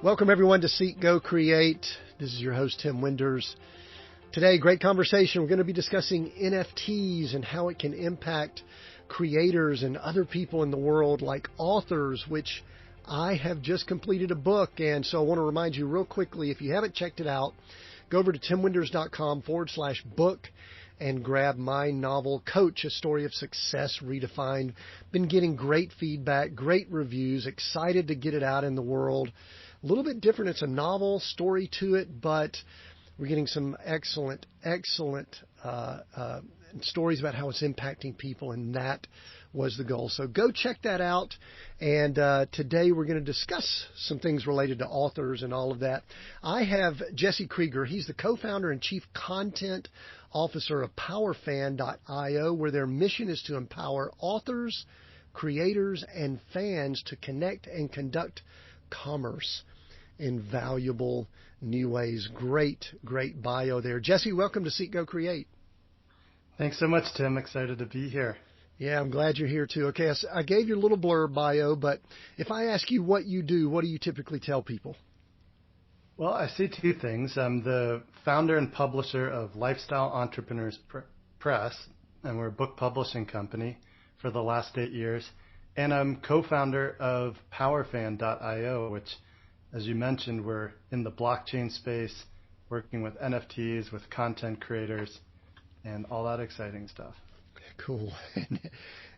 Welcome, everyone, to Seek, Go, Create. This is your host, Tim Winders. Today, great conversation. We're going to be discussing NFTs and how it can impact creators and other people in the world, like authors, which I have just completed a book. And so I want to remind you real quickly, if you haven't checked it out, go over to timwinders.com/book and grab my novel, Coach, A Story of Success Redefined. Been getting great feedback, great reviews, excited to get it out in the world. A little bit different. It's a novel story to it, but we're getting some excellent stories about how it's impacting people, and that was the goal. So go check that out. And today we're going to discuss some things related to authors and all of that. I have Jesse Krieger. He's the co-founder and chief content officer of powerfan.io, where their mission is to empower authors, creators, and fans to connect and conduct commerce in valuable new ways. Great bio there. Jesse, welcome to Seek, Go, Create. Thanks so much, Tim. Excited to be here. Yeah, I'm glad you're here too. Okay, I gave you a little blurb bio, but if I ask you what you do, what do you typically tell people? Well, I see two things. I'm the founder and publisher of Lifestyle Entrepreneurs Press, and we're a book publishing company for the last 8 years. And I'm co-founder of powerfan.io, which, as you mentioned, we're in the blockchain space, working with NFTs, with content creators, and all that exciting stuff. Cool.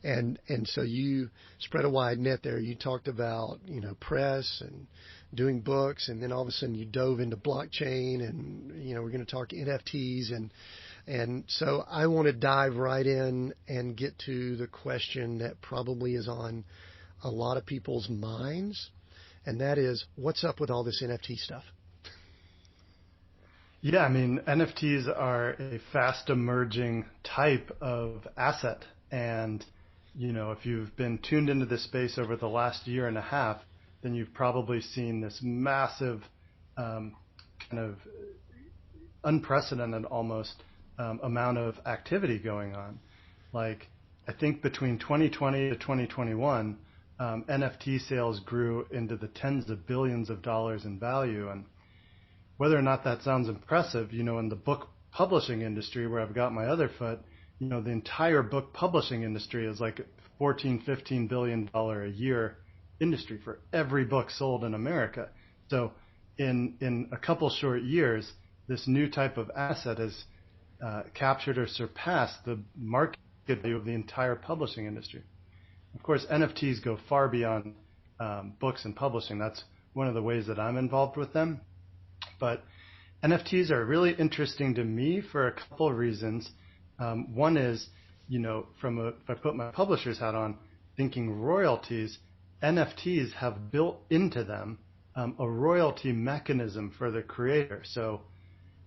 And so you spread a wide net there. You talked about, press and doing books, and then all of a sudden you dove into blockchain, and, we're going to talk NFTs. And so I want to dive right in and get to the question that probably is on a lot of people's minds, and that is, what's up with all this NFT stuff? Yeah, NFTs are a fast emerging type of asset. And, if you've been tuned into this space over the last year and a half, then you've probably seen this massive, kind of unprecedented almost amount of activity going on. Like, I think between 2020 to 2021, NFT sales grew into the tens of billions of dollars in value. And whether or not that sounds impressive, in the book publishing industry, where I've got my other foot, the entire book publishing industry is like $14-15 billion a year industry for every book sold in America. So in a couple short years, this new type of asset has captured or surpassed the market value of the entire publishing industry. Of course, NFTs go far beyond books and publishing. That's one of the ways that I'm involved with them. But NFTs are really interesting to me for a couple of reasons. One is, if I put my publisher's hat on, thinking royalties, NFTs have built into them a royalty mechanism for the creator. So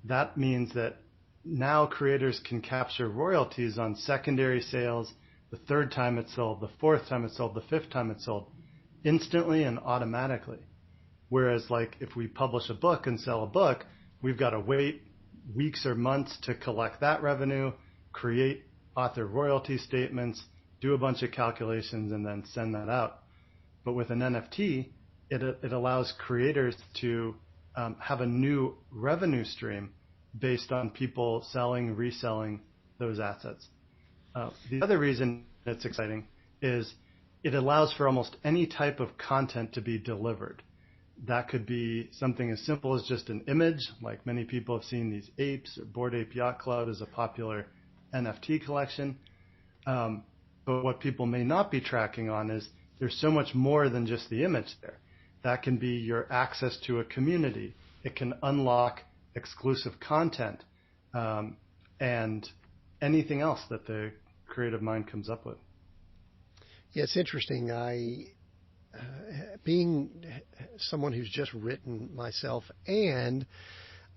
that means that now creators can capture royalties on secondary sales, the third time it's sold, the fourth time it's sold, the fifth time it's sold, instantly and automatically. Whereas, like, if we publish a book and sell a book, we've got to wait weeks or months to collect that revenue, create author royalty statements, do a bunch of calculations, and then send that out. But with an NFT, it allows creators to have a new revenue stream based on people selling, reselling those assets. The other reason it's exciting is it allows for almost any type of content to be delivered. That could be something as simple as just an image, like many people have seen these apes, or Bored Ape Yacht Club is a popular NFT collection. But what people may not be tracking on is there's so much more than just the image there. That can be your access to a community. It can unlock exclusive content, and anything else that the creative mind comes up with. Yeah, it's interesting. Being someone who's just written myself, and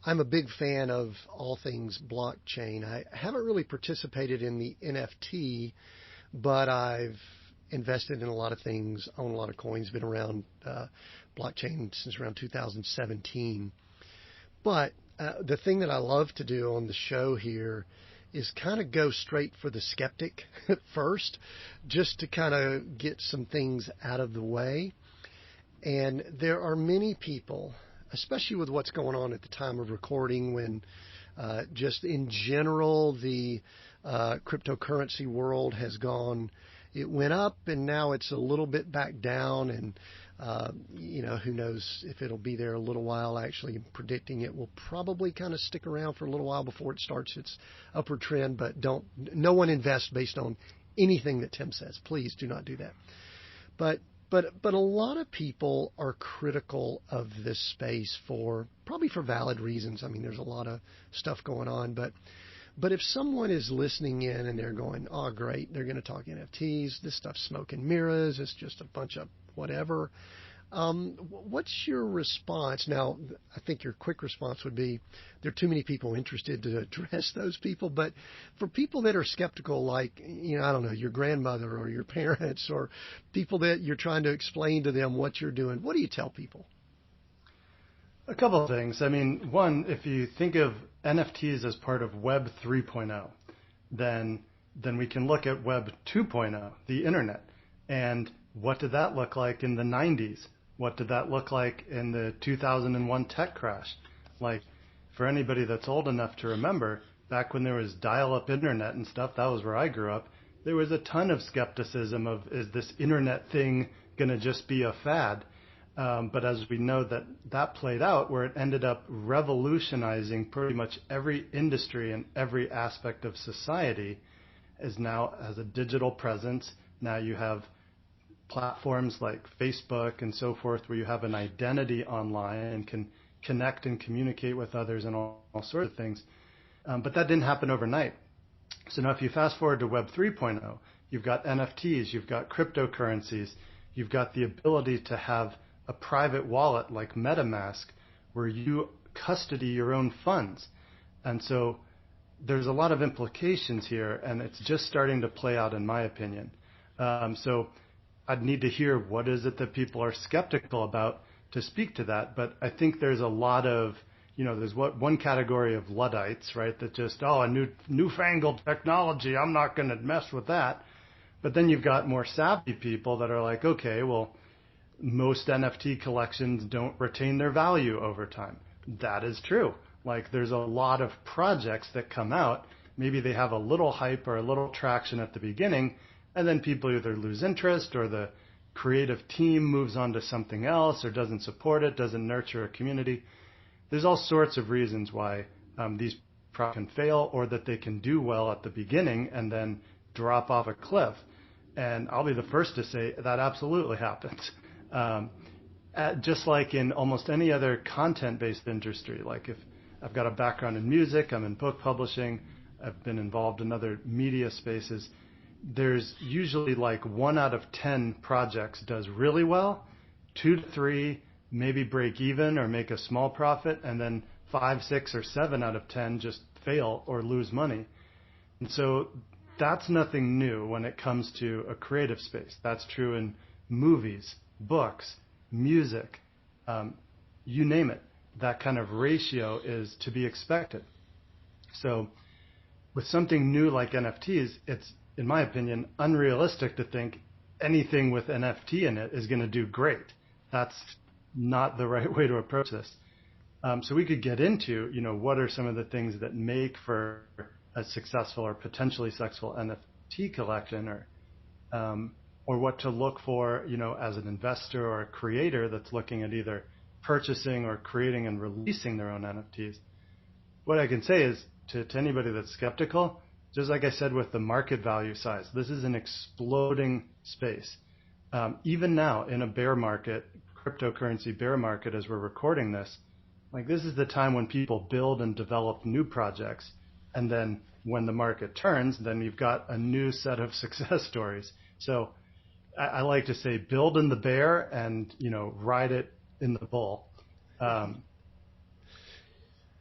I'm a big fan of all things blockchain. I haven't really participated in the NFT, but I've invested in a lot of things, own a lot of coins, been around blockchain since around 2017. But the thing that I love to do on the show here is kind of go straight for the skeptic first, just to kind of get some things out of the way. And there are many people, especially with what's going on at the time of recording, when just in general the cryptocurrency world has gone. It went up and now it's a little bit back down, and who knows if it'll be there a little while. Actually, I'm predicting it will probably kind of stick around for a little while before it starts its upward trend. But no one invest based on anything that Tim says. Please do not do that. But a lot of people are critical of this space probably for valid reasons. I mean, there's a lot of stuff going on, but if someone is listening in and they're going, oh, great, they're going to talk NFTs, this stuff's smoke and mirrors, it's just a bunch of whatever. What's your response? Now, I think your quick response would be there are too many people interested to address those people. But for people that are skeptical, like, I don't know, your grandmother or your parents or people that you're trying to explain to them what you're doing, what do you tell people? A couple of things. I mean, one, if you think of NFTs as part of Web 3.0, then we can look at Web 2.0, the internet. And what did that look like in the 90s? What did that look like in the 2001 tech crash? Like, for anybody that's old enough to remember, back when there was dial-up internet and stuff, that was where I grew up, there was a ton of skepticism of, is this internet thing going to just be a fad? But as we know, that played out where it ended up revolutionizing pretty much every industry and every aspect of society is now has a digital presence. Now you have platforms like Facebook and so forth where you have an identity online and can connect and communicate with others and all sorts of things. But that didn't happen overnight. So now if you fast forward to Web 3.0, you've got NFTs, you've got cryptocurrencies, you've got the ability to have a private wallet like MetaMask where you custody your own funds. And so there's a lot of implications here, and it's just starting to play out in my opinion. So I'd need to hear what is it that people are skeptical about to speak to that. But I think there's a lot of, there's one category of Luddites, right, that just, a newfangled technology, I'm not going to mess with that. But then you've got more savvy people that are like, okay, well, most NFT collections don't retain their value over time. That is true. Like, there's a lot of projects that come out. Maybe they have a little hype or a little traction at the beginning, and then people either lose interest or the creative team moves on to something else or doesn't support it, doesn't nurture a community. There's all sorts of reasons why these projects can fail or that they can do well at the beginning and then drop off a cliff. And I'll be the first to say that absolutely happens. Just like in almost any other content-based industry, like if I've got a background in music, I'm in book publishing, I've been involved in other media spaces, there's usually like 1 out of 10 projects does really well, 2 to 3 maybe break even or make a small profit, and then 5, 6, or 7 out of 10 just fail or lose money. And so that's nothing new when it comes to a creative space. That's true in movies, books, music, you name it. That kind of ratio is to be expected. So with something new like NFTs, it's, in my opinion, unrealistic to think anything with NFT in it is going to do great. That's not the right way to approach this. So we could get into, what are some of the things that make for a successful or potentially successful NFT collection, or what to look for, as an investor or a creator that's looking at either purchasing or creating and releasing their own NFTs. What I can say is to anybody that's skeptical, just like I said with the market value size, this is an exploding space. Even now in a bear market, cryptocurrency bear market as we're recording this, like this is the time when people build and develop new projects. And then when the market turns, then you've got a new set of success stories. So I like to say build in the bear and, ride it in the bull.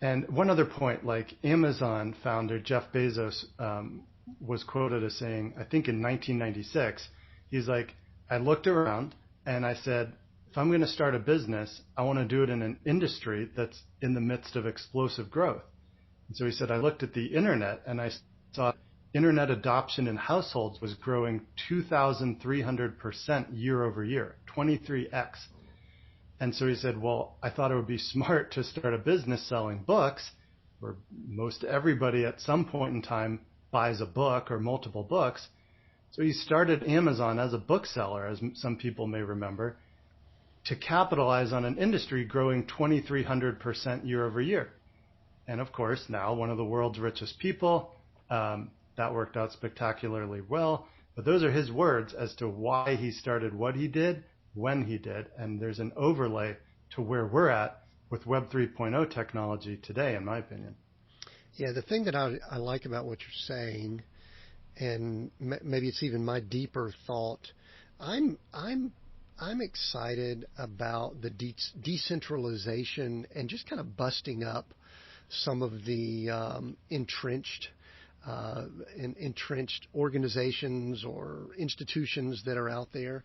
And one other point, like Amazon founder Jeff Bezos was quoted as saying, I think in 1996, he's like, I looked around and I said, if I'm going to start a business, I want to do it in an industry that's in the midst of explosive growth. And so he said, I looked at the internet and I saw internet adoption in households was growing 2,300% year over year, 23x. And so he said, well, I thought it would be smart to start a business selling books, where most everybody at some point in time buys a book or multiple books. So he started Amazon as a bookseller, as some people may remember, to capitalize on an industry growing 2,300% year over year. And of course, now one of the world's richest people. That worked out spectacularly well. But those are his words as to why he started what he did, when he did. And there's an overlay to where we're at with Web 3.0 technology today, in my opinion. Yeah, the thing that I like about what you're saying, and maybe it's even my deeper thought, I'm excited about the decentralization and just kind of busting up some of the entrenched organizations or institutions that are out there.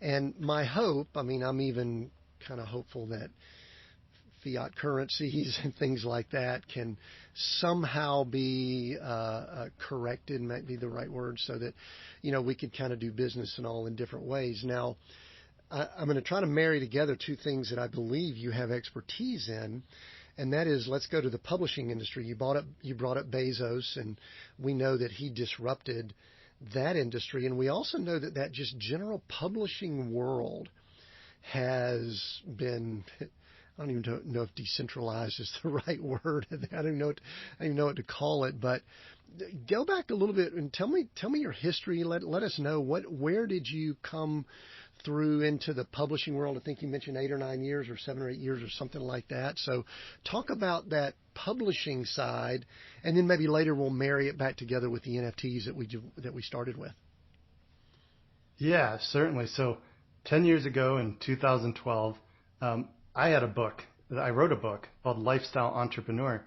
And my hope, I mean, I'm even kind of hopeful that fiat currencies and things like that can somehow be corrected, might be the right word, so that, we could kind of do business and all in different ways. Now, I'm going to try to marry together two things that I believe you have expertise in, and that is, let's go to the publishing industry. You brought up Bezos, and we know that he disrupted that industry, and we also know that just general publishing world has been, I don't even know if decentralized is the right word. I don't even know what to call it. But go back a little bit and tell me your history. Let us know where did you come through into the publishing world. I think you mentioned 8 or 9 years, or 7 or 8 years, or something like that. So talk about that publishing side, and then maybe later we'll marry it back together with the NFTs that we started with. Yeah, certainly. So 10 years ago in 2012. I wrote a book called Lifestyle Entrepreneur,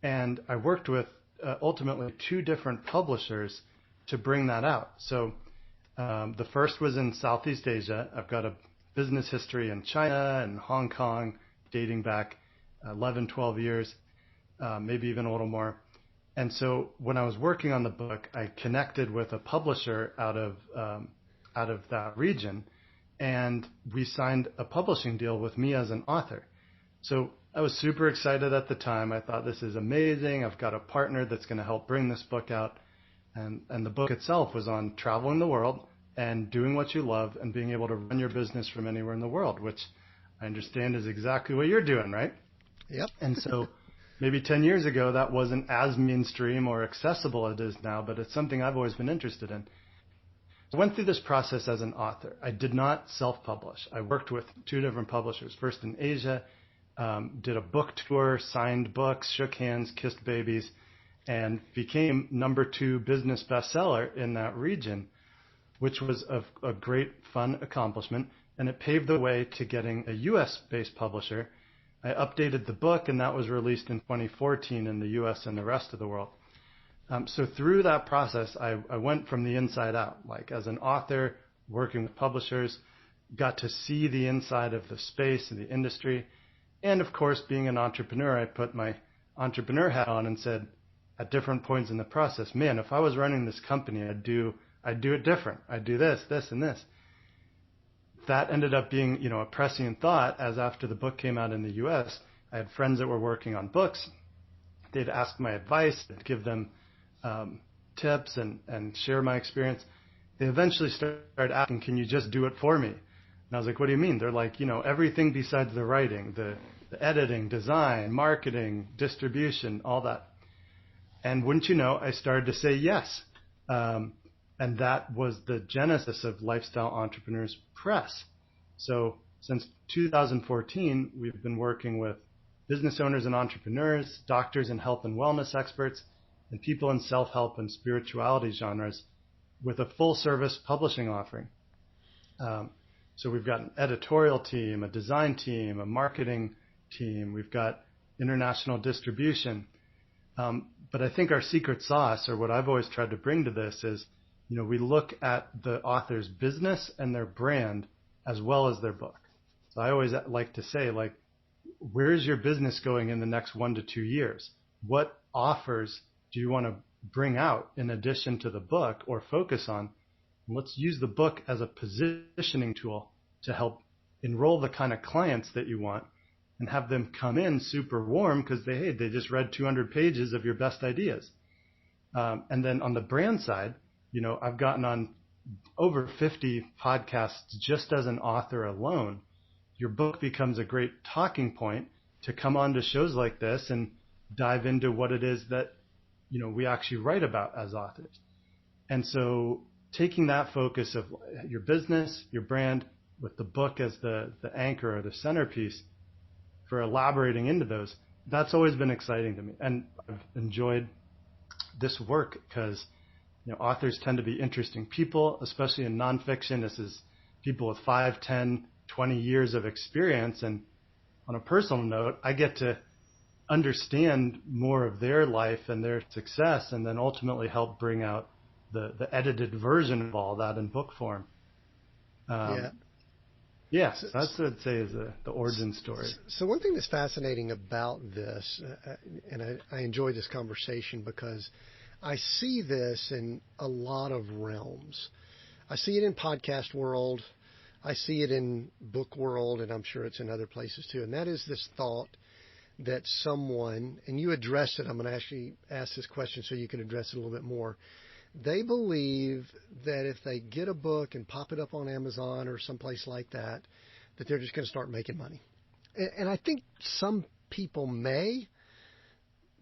and I worked with ultimately 2 different publishers to bring that out. So the first was in Southeast Asia. I've got a business history in China and Hong Kong dating back 11, 12 years, maybe even a little more. And so when I was working on the book, I connected with a publisher out of that region, and we signed a publishing deal with me as an author. So I was super excited at the time. I thought, this is amazing. I've got a partner that's going to help bring this book out. And the book itself was on traveling the world and doing what you love and being able to run your business from anywhere in the world, which I understand is exactly what you're doing, right? Yep. And so maybe 10 years ago, that wasn't as mainstream or accessible as it is now, but it's something I've always been interested in. I went through this process as an author. I did not self-publish. I worked with 2 different publishers, first in Asia, did a book tour, signed books, shook hands, kissed babies, and became number 2 business bestseller in that region, which was a great, fun accomplishment. And it paved the way to getting a U.S.-based publisher. I updated the book, and that was released in 2014 in the U.S. and the rest of the world. So through that process, I went from the inside out, like as an author, working with publishers, got to see the inside of the space and the industry. And of course, being an entrepreneur, I put my entrepreneur hat on and said, at different points in the process, man, if I was running this company, I'd do it different. I'd do this, this, and this. That ended up being, a prescient thought, as after the book came out in the U.S., I had friends that were working on books. They'd ask my advice, I'd give them tips and share my experience. They eventually started asking, can you just do it for me? And I was like, what do you mean? They're like, everything besides the writing, the editing, design, marketing, distribution, all that. And wouldn't you know, I started to say yes. And that was the genesis of Lifestyle Entrepreneurs Press. So since 2014, we've been working with business owners and entrepreneurs, doctors and health and wellness experts, and people in self-help and spirituality genres with a full-service publishing offering. So we've got an editorial team, a design team, a marketing team. We've got international distribution. But I think our secret sauce, or what I've always tried to bring to this, is, we look at the author's business and their brand as well as their book. So I always like to say, where's your business going in the next 1 to 2 years? What offers do you want to bring out in addition to the book or focus on? And let's use the book as a positioning tool to help enroll the kind of clients that you want and have them come in super warm because they just read 200 pages of your best ideas. And then on the brand side, I've gotten on over 50 podcasts just as an author alone. Your book becomes a great talking point to come on to shows like this and dive into what it is that, we actually write about as authors. And so taking that focus of your business, your brand, with the book as the anchor or the centerpiece for elaborating into those, that's always been exciting to me. And I've enjoyed this work because, authors tend to be interesting people, especially in nonfiction. This is people with 5, 10, 20 years of experience. And on a personal note, I get to understand more of their life and their success, and then ultimately help bring out the edited version of all that in book form. Yeah, so that's what I'd say is the origin story. So one thing that's fascinating about this, and I enjoy this conversation because I see this in a lot of realms. I see it in podcast world. I see it in book world, and I'm sure it's in other places too. And that is this thought that someone, and you addressed it, I'm going to actually ask this question so you can address it a little bit more. They believe that if they get a book and pop it up on Amazon or someplace like that, that they're just going to start making money. And I think some people may,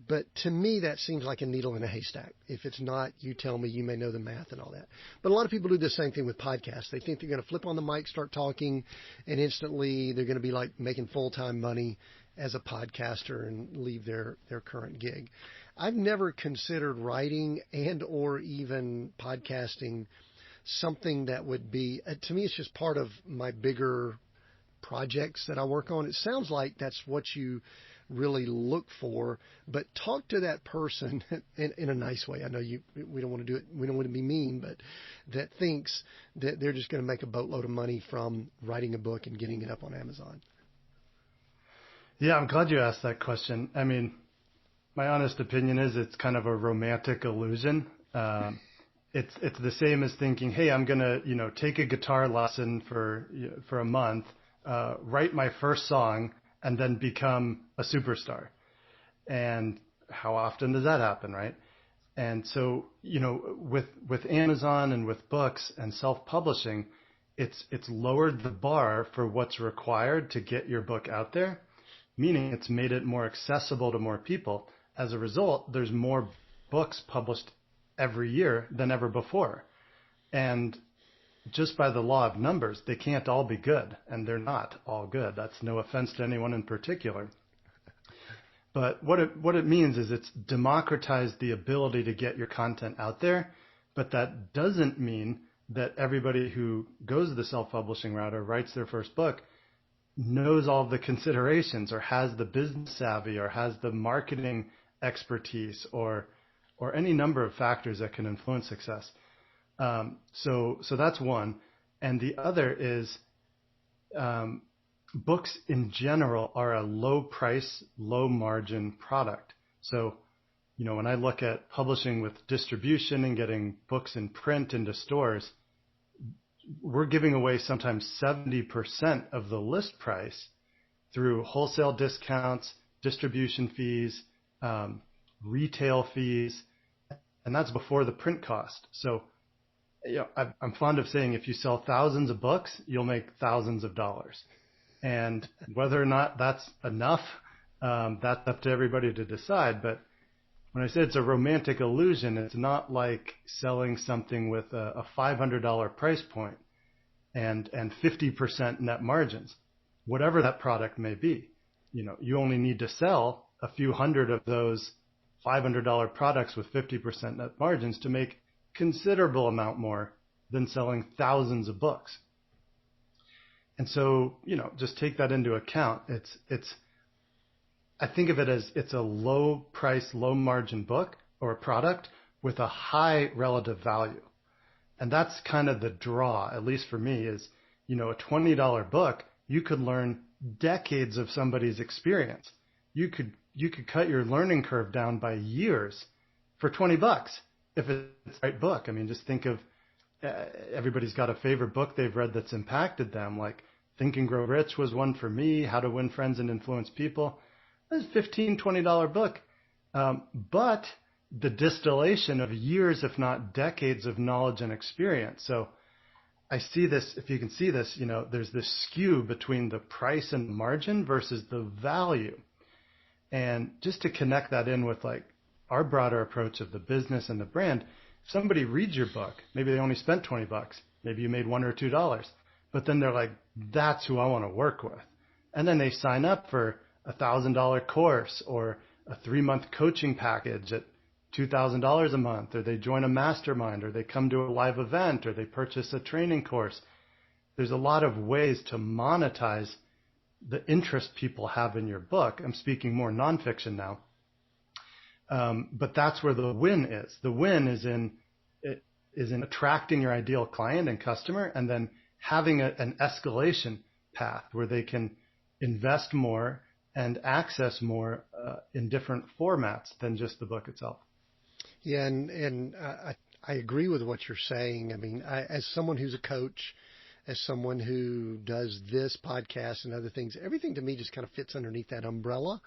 but to me that seems like a needle in a haystack. If it's not, you tell me, you may know the math and all that. But a lot of people do the same thing with podcasts. They think they're going to flip on the mic, start talking, and instantly they're going to be like making full-time money as a podcaster and leave their current gig. I've never considered writing and or even podcasting something that would be, to me, it's just part of my bigger projects that I work on. It sounds like that's what you really look for, but talk to that person in a nice way. I know we don't want to do it. We don't want to be mean, but that thinks that they're just going to make a boatload of money from writing a book and getting it up on Amazon. Yeah, I'm glad you asked that question. I mean, my honest opinion is it's kind of a romantic illusion. It's the same as thinking, hey, I'm gonna take a guitar lesson for a month, write my first song, and then become a superstar. And how often does that happen, right? And so with Amazon and with books and self-publishing, it's lowered the bar for what's required to get your book out there. Meaning it's made it more accessible to more people. As a result, there's more books published every year than ever before. And just by the law of numbers, they can't all be good, and they're not all good. That's no offense to anyone in particular. But what it means is it's democratized the ability to get your content out there, but that doesn't mean that everybody who goes the self-publishing route or writes their first book knows all the considerations or has the business savvy or has the marketing expertise or any number of factors that can influence success. So that's one. And the other is books in general are a low price, low margin product. So, when I look at publishing with distribution and getting books in print into stores, we're giving away sometimes 70% of the list price through wholesale discounts, distribution fees, retail fees, and that's before the print cost. So I'm fond of saying if you sell thousands of books, you'll make thousands of dollars. And whether or not that's enough, that's up to everybody to decide. But when I say it's a romantic illusion, it's not like selling something with a $500 price point and 50% net margins, whatever that product may be. You only need to sell a few hundred of those $500 products with 50% net margins to make considerable amount more than selling thousands of books. And so, just take that into account. I think of it as it's a low price, low margin book or a product with a high relative value. And that's kind of the draw, at least for me, is, a $20 book, you could learn decades of somebody's experience. You could cut your learning curve down by years for $20 if it's the right book. I mean, just think of everybody's got a favorite book they've read that's impacted them, like Think and Grow Rich was one for me. How to Win Friends and Influence People. It was a $15, $20 book. But the distillation of years, if not decades of knowledge and experience. So I see this, if you can see this, there's this skew between the price and margin versus the value. And just to connect that in with like our broader approach of the business and the brand, if somebody reads your book, maybe they only spent $20, maybe you made $1 or $2, but then they're like, that's who I want to work with. And then they sign up for a $1,000 course or a 3-month coaching package at $2,000 a month, or they join a mastermind, or they come to a live event, or they purchase a training course. There's a lot of ways to monetize the interest people have in your book. I'm speaking more nonfiction now. But that's where the win is. The win is in attracting your ideal client and customer, and then having an escalation path where they can invest more and access more in different formats than just the book itself. Yeah, and I agree with what you're saying. I mean, as someone who's a coach, as someone who does this podcast and other things, everything to me just kind of fits underneath that umbrella.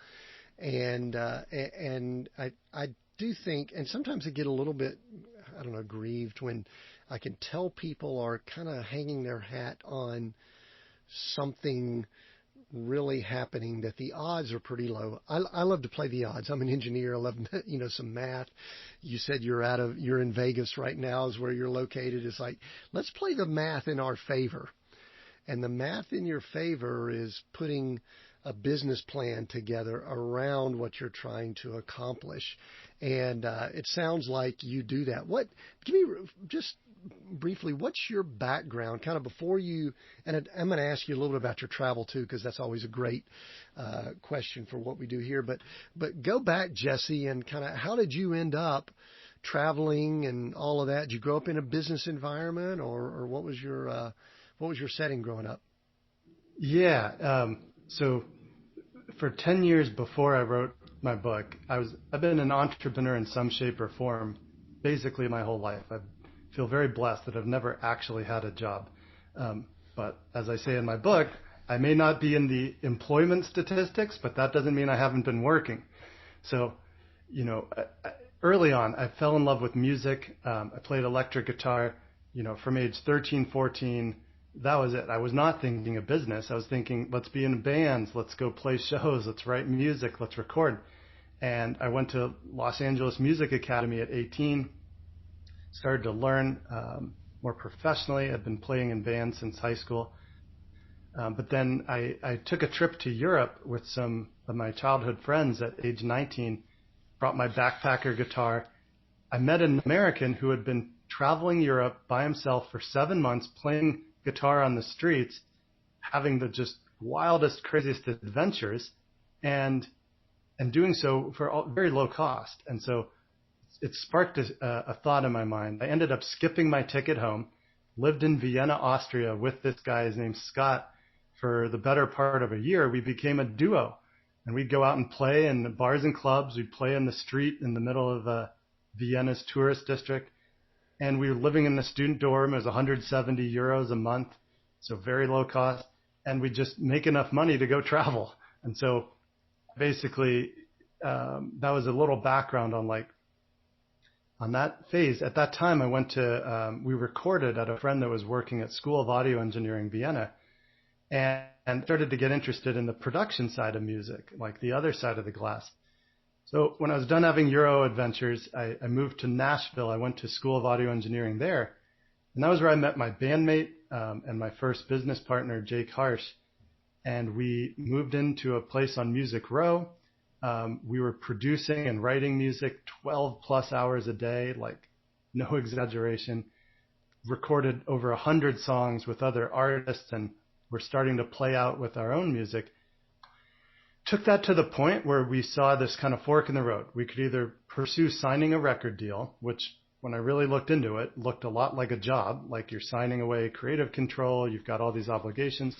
And I do think, and sometimes I get a little bit, I don't know, grieved when I can tell people are kind of hanging their hat on something really happening that the odds are pretty low. I love to play the odds. I'm an engineer. I love, some math. You said you're in Vegas right now is where you're located. It's like, let's play the math in our favor. And the math in your favor is putting a business plan together around what you're trying to accomplish. And it sounds like you do that. Give me just briefly, what's your background kind of before you, and I'm going to ask you a little bit about your travel too, because that's always a great question for what we do here. But go back, Jesse, and kind of how did you end up traveling and all of that? Did you grow up in a business environment, or what was your setting growing up? Yeah. So for 10 years before I wrote my book, I've been an entrepreneur in some shape or form basically my whole life. I feel very blessed that I've never actually had a job. But as I say in my book, I may not be in the employment statistics, but that doesn't mean I haven't been working. So, early on, I fell in love with music. I played electric guitar, from age 13, 14. That was it. I was not thinking of business. I was thinking, let's be in bands. Let's go play shows. Let's write music. Let's record. And I went to Los Angeles Music Academy at 18, started to learn more professionally. I'd been playing in bands since high school. But then I took a trip to Europe with some of my childhood friends at age 19, brought my backpacker guitar. I met an American who had been traveling Europe by himself for 7 months, playing guitar on the streets, having the just wildest, craziest adventures, and doing so for very low cost. And so it sparked a thought in my mind. I ended up skipping my ticket home, lived in Vienna, Austria with this guy. His name's Scott. For the better part of a year, we became a duo. And we'd go out and play in the bars and clubs. We'd play in the street in the middle of Vienna's tourist district. And we were living in the student dorm. It was 170 euros a month, so very low cost. And we'd just make enough money to go travel. And so basically, that was a little background on that phase. At that time, I went to, we recorded at a friend that was working at School of Audio Engineering, Vienna, and started to get interested in the production side of music, like the other side of the glass. So when I was done having Euro adventures, I moved to Nashville. I went to School of Audio Engineering there. And that was where I met my bandmate and my first business partner, Jake Harsh. And we moved into a place on Music Row. We were producing and writing music 12 plus hours a day, like no exaggeration. Recorded over 100 songs with other artists, and we're starting to play out with our own music. Took that to the point where we saw this kind of fork in the road. We could either pursue signing a record deal, which when I really looked into it, looked a lot like a job, like you're signing away creative control, you've got all these obligations.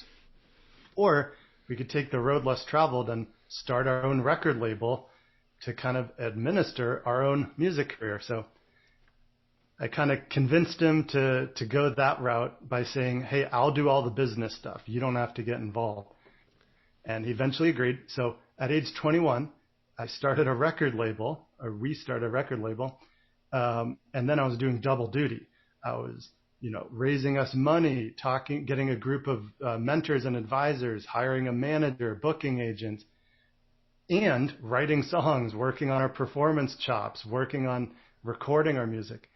Or we could take the road less traveled and start our own record label to kind of administer our own music career. So I kind of convinced him to go that route by saying, hey, I'll do all the business stuff. You don't have to get involved. And he eventually agreed. So at age 21, I started a record label, or we started a record label. And then I was doing double duty. I was, raising us money, getting a group of mentors and advisors, hiring a manager, booking agents, and writing songs, working on our performance chops, working on recording our music.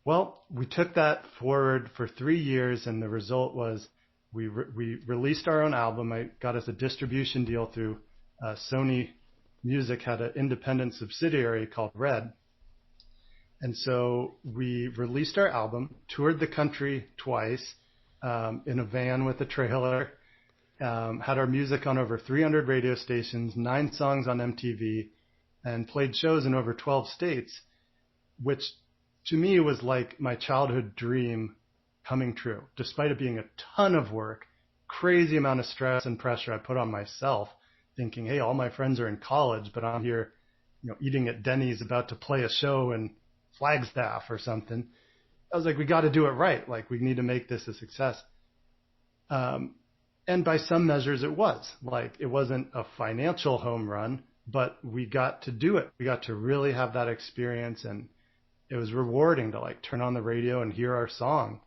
Well, we took that forward for 3 years, and the result was we released our own album. I got us a distribution deal through Sony Music, had an independent subsidiary called Red. And so we released our album, toured the country twice in a van with a trailer, had our music on over 300 radio stations, 9 songs on MTV, and played shows in over 12 states, which to me was like my childhood dream coming true, despite it being a ton of work, crazy amount of stress and pressure I put on myself, thinking, hey, all my friends are in college, but I'm here, eating at Denny's about to play a show in Flagstaff or something. I was like, we got to do it right. Like, we need to make this a success. And by some measures it was. Like, it wasn't a financial home run, but we got to do it. We got to really have that experience, and it was rewarding to like turn on the radio and hear our song.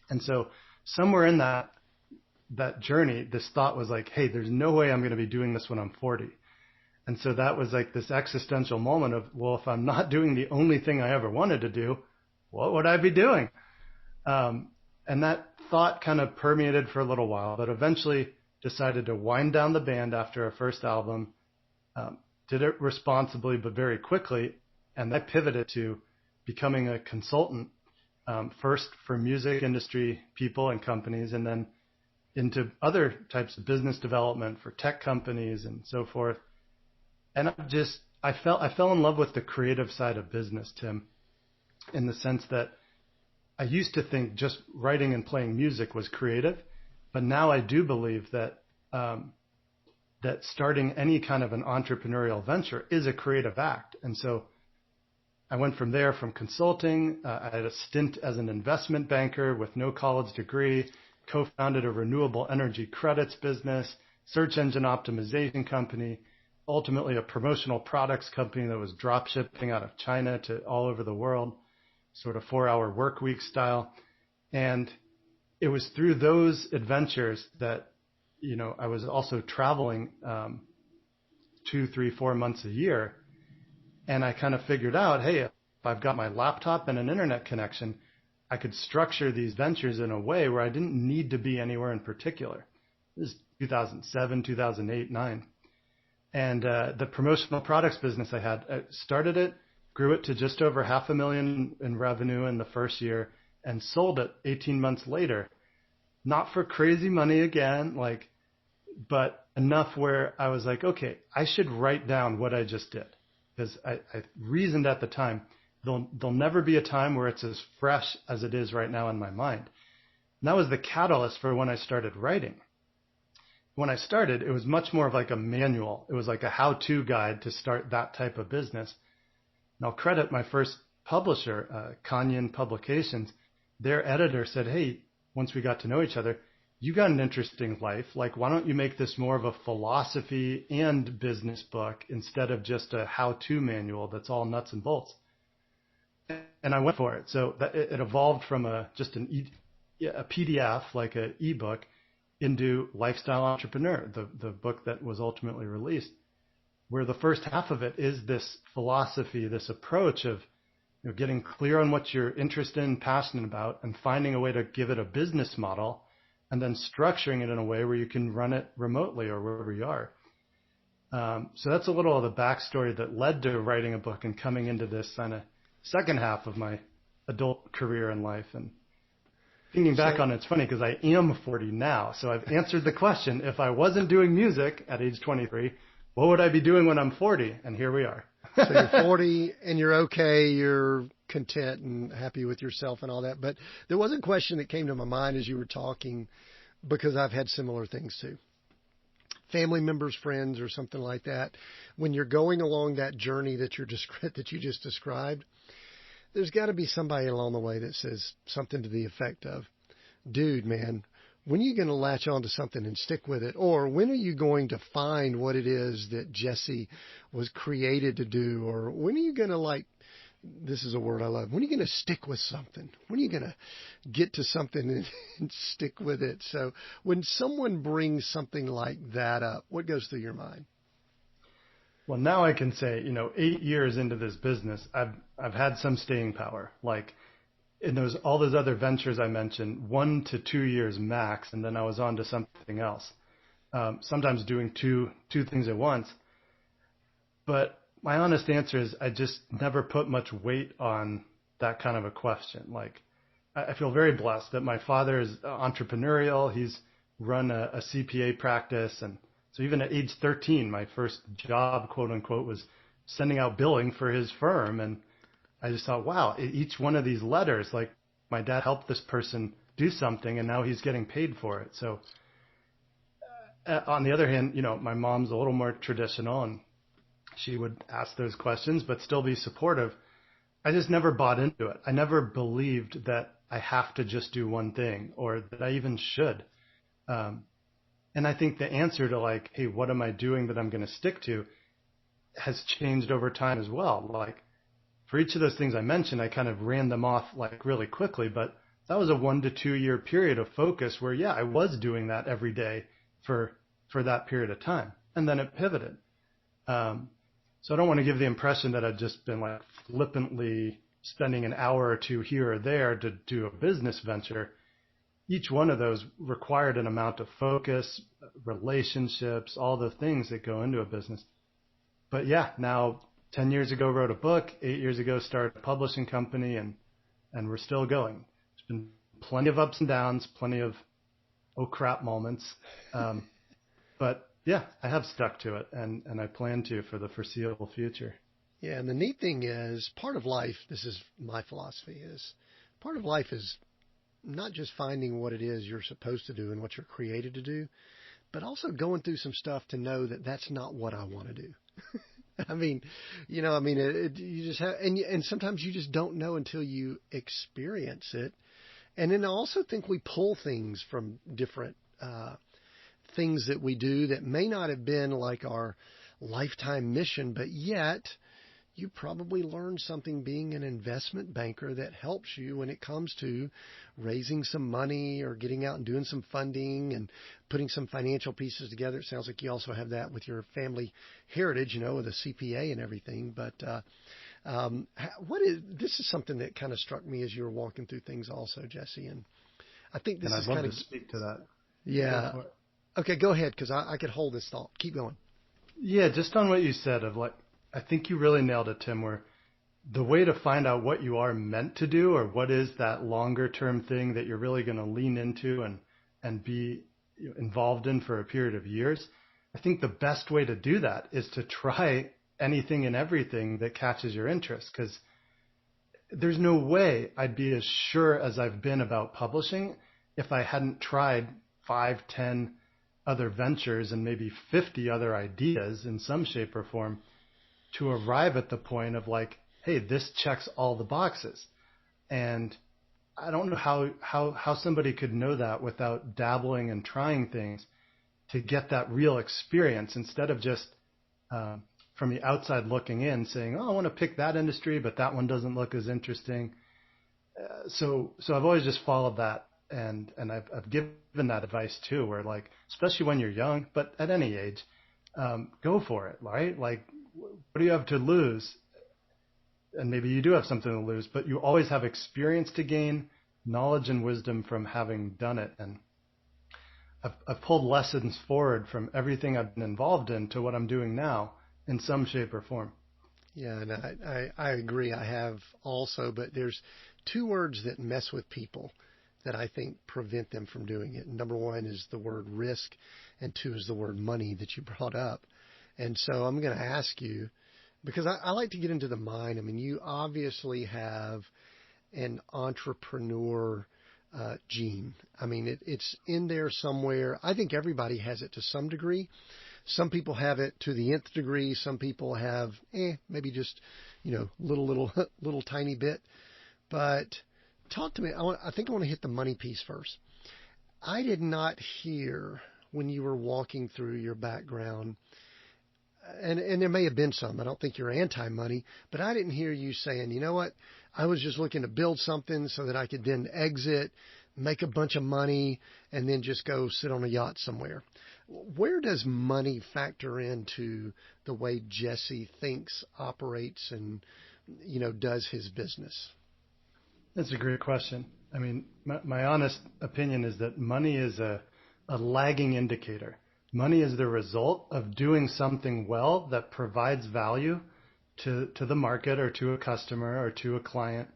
And so somewhere in that journey, this thought was like, hey, there's no way I'm going to be doing this when I'm 40. And so that was like this existential moment of, well, if I'm not doing the only thing I ever wanted to do, what would I be doing? And that thought kind of permeated for a little while, but eventually decided to wind down the band after our first album, did it responsibly but very quickly, and I pivoted to becoming a consultant, first for music industry people and companies, and then into other types of business development for tech companies and so forth. And I fell in love with the creative side of business, Tim, in the sense that I used to think just writing and playing music was creative, but now I do believe that that starting any kind of an entrepreneurial venture is a creative act. And so I went from there, from consulting. I had a stint as an investment banker with no college degree, co-founded a renewable energy credits business, search engine optimization company, ultimately a promotional products company that was drop shipping out of China to all over the world, sort of 4-hour work week style. And it was through those adventures that, I was also traveling 2, 3, 4 months a year. And I kind of figured out, hey, if I've got my laptop and an internet connection, I could structure these ventures in a way where I didn't need to be anywhere in particular. This is 2007, 2008, 9. And the promotional products business I had, started it, grew it to just over $500,000 in revenue in the first year, and sold it 18 months later. Not for crazy money again, but enough where I was like, okay, I should write down what I just did. Because I reasoned at the time, there'll never be a time where it's as fresh as it is right now in my mind. And that was the catalyst for when I started writing. When I started, it was much more of like a manual. It was like a how-to guide to start that type of business. And I'll credit my first publisher, Kanyen Publications. Their editor said, hey, once we got to know each other, you got an interesting life. Like, why don't you make this more of a philosophy and business book instead of just a how-to manual that's all nuts and bolts? And I went for it. So it evolved from a PDF, like an ebook, into Lifestyle Entrepreneur, the book that was ultimately released, where the first half of it is this philosophy, this approach of getting clear on what you're interested in, passionate about, and finding a way to give it a business model, and then structuring it in a way where you can run it remotely or wherever you are. So that's a little of the backstory that led to writing a book and coming into this kind of second half of my adult career in life. And thinking back on it, it's funny because I am 40 now. So I've answered the question, if I wasn't doing music at age 23, what would I be doing when I'm 40? And here we are. So you're 40 and you're okay, you're content and happy with yourself and all that. But there was a question that came to my mind as you were talking, because I've had similar things too. Family members, friends, or something like that. When you're going along that journey that you just described, there's got to be somebody along the way that says something to the effect of, dude, man, when are you going to latch on to something and stick with it? Or when are you going to find what it is that Jesse was created to do? Or when are you going to, like, this is a word I love, when are you going to stick with something? When are you going to get to something and stick with it? So when someone brings something like that up, what goes through your mind? Well, now I can say, 8 years into this business, I've had some staying power. Like in all those other ventures I mentioned, 1 to 2 years max, and then I was on to something else. Sometimes doing two things at once. But my honest answer is I just never put much weight on that kind of a question. Like I feel very blessed that my father is entrepreneurial. He's run a CPA practice, and so even at age 13, my first job, quote unquote, was sending out billing for his firm. And I just thought, wow, each one of these letters, like my dad helped this person do something and now he's getting paid for it. So on the other hand, my mom's a little more traditional and she would ask those questions, but still be supportive. I just never bought into it. I never believed that I have to just do one thing or that I even should. And I think the answer to like, hey, what am I doing that I'm going to stick to has changed over time as well. Like for each of those things I mentioned, I kind of ran them off like really quickly, but that was a 1 to 2 year period of focus where, yeah, I was doing that every day for that period of time. And then it pivoted. So I don't want to give the impression that I've just been like flippantly spending an hour or two here or there to do a business venture. Each one of those required an amount of focus, relationships, all the things that go into a business. But yeah, now 10 years ago wrote a book, 8 years ago started a publishing company, and we're still going. There's been plenty of ups and downs, plenty of oh crap moments. But yeah, I have stuck to it, and I plan to for the foreseeable future. Yeah, and the neat thing is, part of life, this is my philosophy, is part of life is not just finding what it is you're supposed to do and what you're created to do, but also going through some stuff to know that that's not what I want to do. You just have, and sometimes you just don't know until you experience it. And then I also think we pull things from different things that we do that may not have been like our lifetime mission, but yet you probably learned something being an investment banker that helps you when it comes to raising some money or getting out and doing some funding and putting some financial pieces together. It sounds like you also have that with your family heritage, with a CPA and everything. But this is something that kind of struck me as you were walking through things also, Jesse. And I think this is kind of... I'd love to speak to that. Yeah. Okay, go ahead, because I could hold this thought. Keep going. Yeah, just on what you said of like, I think you really nailed it, Tim, where the way to find out what you are meant to do or what is that longer term thing that you're really going to lean into and be involved in for a period of years, I think the best way to do that is to try anything and everything that catches your interest, because there's no way I'd be as sure as I've been about publishing if I hadn't tried 5, 10 other ventures and maybe 50 other ideas in some shape or form to arrive at the point of like, hey, this checks all the boxes. And I don't know how somebody could know that without dabbling and trying things to get that real experience instead of just from the outside looking in saying, oh, I want to pick that industry, but that one doesn't look as interesting. So I've always just followed that. And I've given that advice too, where like, especially when you're young, but at any age, go for it, right? Like, what do you have to lose? And maybe you do have something to lose, but you always have experience to gain, knowledge and wisdom from having done it. And I've pulled lessons forward from everything I've been involved in to what I'm doing now in some shape or form. Yeah, and I agree. I have also, but there's two words that mess with people that I think prevent them from doing it. Number one is the word risk, and two is the word money that you brought up. And so I'm going to ask you, because I like to get into the mind. I mean, you obviously have an entrepreneur gene. I mean, it's in there somewhere. I think everybody has it to some degree. Some people have it to the nth degree. Some people have maybe just little tiny bit. But talk to me. I think I want to hit the money piece first. I did not hear when you were walking through your background, and there may have been some. I don't think you're anti-money, but I didn't hear you saying, you know what, I was just looking to build something so that I could then exit, make a bunch of money, and then just go sit on a yacht somewhere. Where does money factor into the way Jesse thinks, operates, and, does his business? That's a great question. I mean, my honest opinion is that money is a lagging indicator. Money is the result of doing something well that provides value to the market or to a customer or to a client.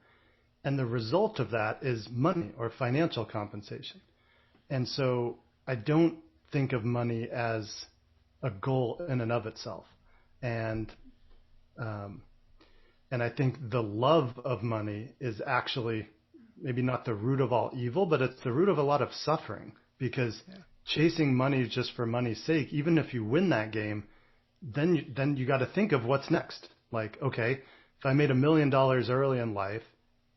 And the result of that is money or financial compensation. And so I don't think of money as a goal in and of itself. And I think the love of money is actually maybe not the root of all evil, but it's the root of a lot of suffering, because chasing money just for money's sake, even if you win that game, then you got to think of what's next. Like, okay, if I made $1 million early in life,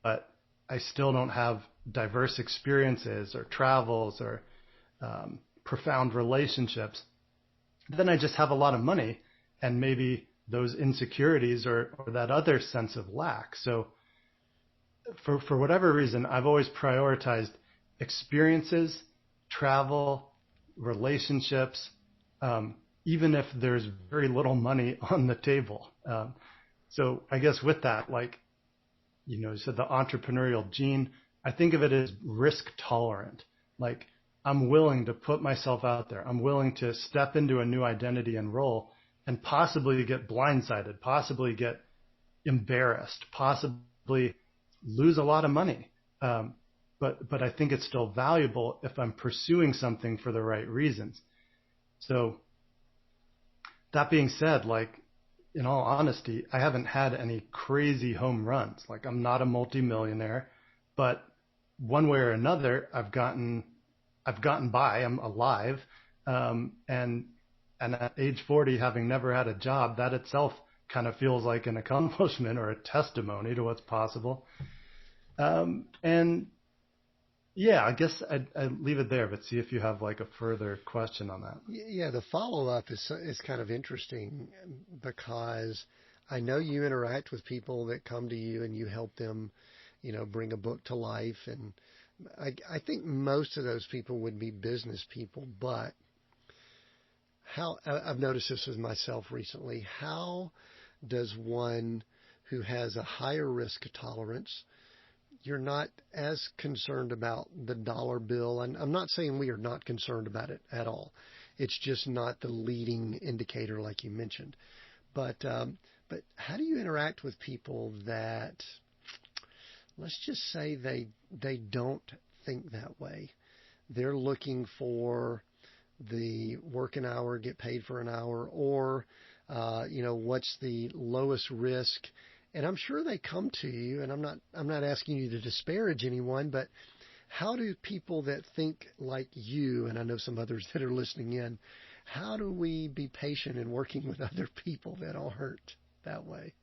but I still don't have diverse experiences or travels or profound relationships, then I just have a lot of money and maybe those insecurities or that other sense of lack. So for whatever reason, I've always prioritized experiences, travel, relationships, even if there's very little money on the table. So I guess with that, like, you said the entrepreneurial gene, I think of it as risk tolerant. Like, I'm willing to put myself out there. I'm willing to step into a new identity and role and possibly get blindsided, possibly get embarrassed, possibly lose a lot of money. But I think it's still valuable if I'm pursuing something for the right reasons. So that being said, like, in all honesty, I haven't had any crazy home runs. Like, I'm not a multimillionaire, but one way or another, I've gotten by. I'm alive. And at age 40, having never had a job, that itself kind of feels like an accomplishment or a testimony to what's possible. And yeah, I guess I'd leave it there, but see if you have like a further question on that. Yeah, the follow-up is kind of interesting, because I know you interact with people that come to you and you help them, bring a book to life. And I think most of those people would be business people, but I've noticed this with myself recently. How does one who has a higher risk tolerance, you're not as concerned about the dollar bill? And I'm not saying we are not concerned about it at all. It's just not the leading indicator like you mentioned. But how do you interact with people that, let's just say they don't think that way? They're looking for the work an hour, get paid for an hour, or what's the lowest risk? And I'm sure they come to you, and I'm not asking you to disparage anyone, but how do people that think like you, and I know some others that are listening in, how do we be patient in working with other people that aren't that way?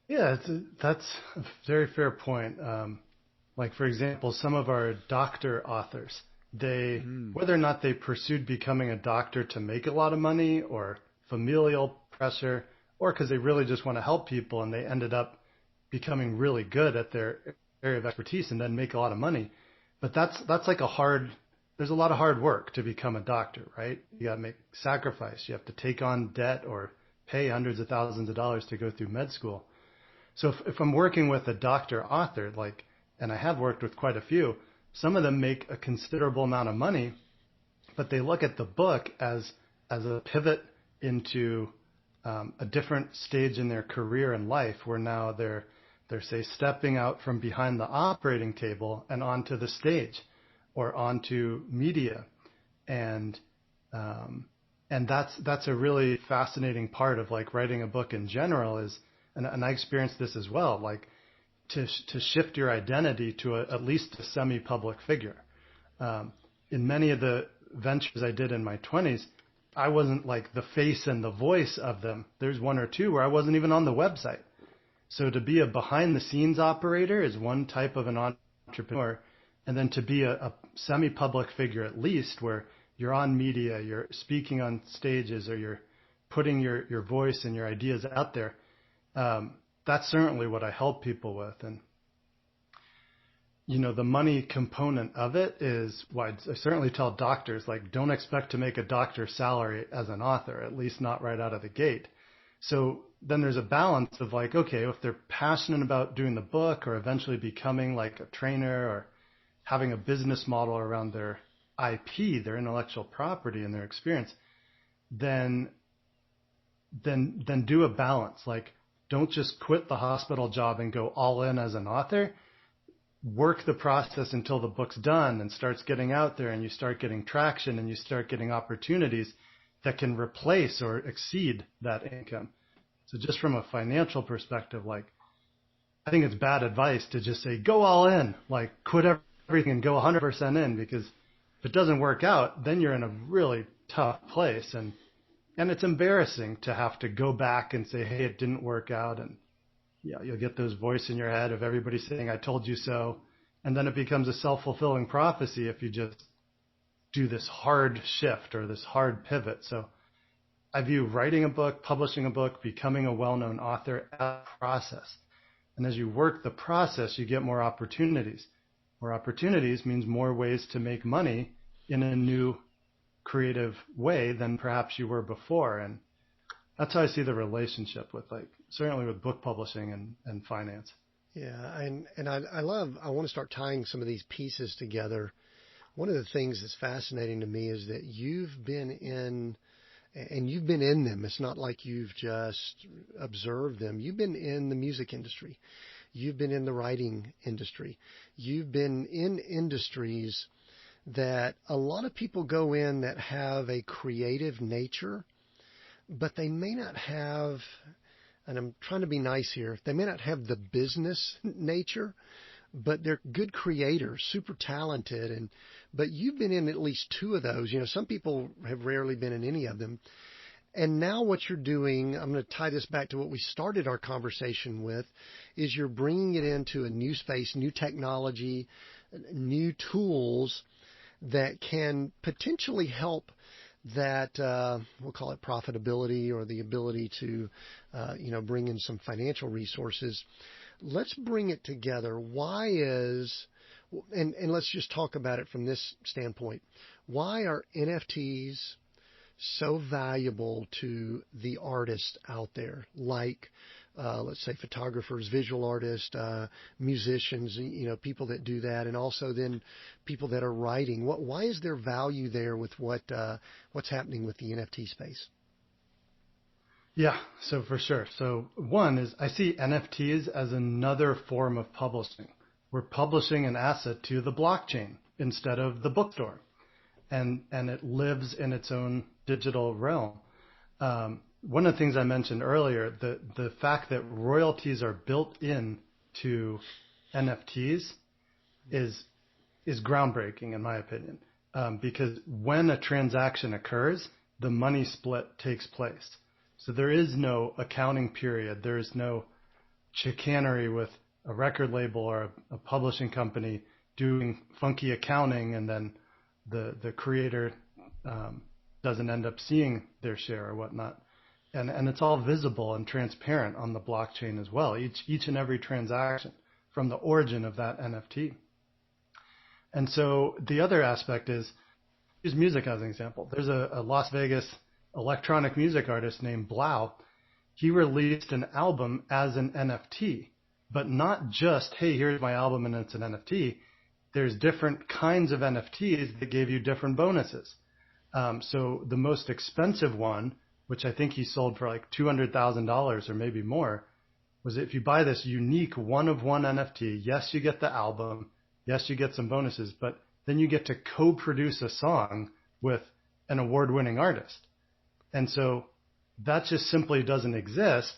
Yeah, that's a very fair point. Like, for example, some of our doctor authors, whether or not they pursued becoming a doctor to make a lot of money or familial pressure, or because they really just want to help people and they ended up becoming really good at their area of expertise and then make a lot of money. But that's like there's a lot of hard work to become a doctor, right? You got to make sacrifice. You have to take on debt or pay hundreds of thousands of dollars to go through med school. So if I'm working with a doctor author, like, and I have worked with quite a few, some of them make a considerable amount of money, but they look at the book as a pivot into a different stage in their career and life, where now they're say stepping out from behind the operating table and onto the stage or onto media, and that's a really fascinating part of like writing a book in general is, and I experienced this as well, like to shift your identity to at least a semi-public figure. In many of the ventures I did in my 20s, I wasn't like the face and the voice of them. There's one or two where I wasn't even on the website. So to be a behind the scenes operator is one type of an entrepreneur. And then to be a semi-public figure at least, where you're on media, you're speaking on stages, or you're putting your voice and your ideas out there, that's certainly what I help people with. And, the money component of it is why I certainly tell doctors, like, don't expect to make a doctor's salary as an author, at least not right out of the gate. So then there's a balance of like, okay, if they're passionate about doing the book or eventually becoming like a trainer or having a business model around their IP, their intellectual property and their experience, then do a balance. Like, don't just quit the hospital job and go all in as an author. Work the process until the book's done and starts getting out there, and you start getting traction and you start getting opportunities that can replace or exceed that income. So just from a financial perspective, like, I think it's bad advice to just say, go all in, like quit everything and go 100% in, because if it doesn't work out, then you're in a really tough place. And it's embarrassing to have to go back and say, hey, it didn't work out. And you'll get those voice in your head of everybody saying, I told you so. And then it becomes a self-fulfilling prophecy if you just do this hard shift or this hard pivot. So I view writing a book, publishing a book, becoming a well-known author as a process. And as you work the process, you get more opportunities. More opportunities means more ways to make money in a new creative way than perhaps you were before. And that's how I see the relationship with, like, certainly with book publishing and finance. Yeah, and I want to start tying some of these pieces together. One of the things that's fascinating to me is that you've been in them. It's not like you've just observed them. You've been in the music industry. You've been in the writing industry. You've been in industries that a lot of people go in that have a creative nature, but they may not have, and I'm trying to be nice here, they may not have the business nature, but they're good creators, super talented. But you've been in at least two of those. Some people have rarely been in any of them. And now what you're doing, I'm going to tie this back to what we started our conversation with, is you're bringing it into a new space, new technology, new tools that can potentially help that, we'll call it profitability, or the ability to, bring in some financial resources. Let's bring it together. And let's just talk about it from this standpoint. Why are NFTs so valuable to the artists out there, like, let's say, photographers, visual artists, musicians, people that do that, and also then people that are writing? Why is there value there with what's happening with the NFT space? Yeah, so for sure. So one is, I see NFTs as another form of publishing. We're publishing an asset to the blockchain instead of the bookstore, and it lives in its own digital realm. One of the things I mentioned earlier, the fact that royalties are built in to NFTs is groundbreaking, in my opinion, because when a transaction occurs, the money split takes place. So there is no accounting period. There is no chicanery with a record label or a publishing company doing funky accounting, and then the creator doesn't end up seeing their share or whatnot. And it's all visible and transparent on the blockchain as well, each and every transaction from the origin of that NFT. And so the other aspect is, use music as an example. There's a Las Vegas electronic music artist named Blau. He released an album as an NFT, but not just, hey, here's my album and it's an NFT. There's different kinds of NFTs that gave you different bonuses. So the most expensive one, which I think he sold for like $200,000 or maybe more, was if you buy this unique one-of-one NFT, yes, you get the album, yes, you get some bonuses, but then you get to co-produce a song with an award-winning artist. And so that just simply doesn't exist.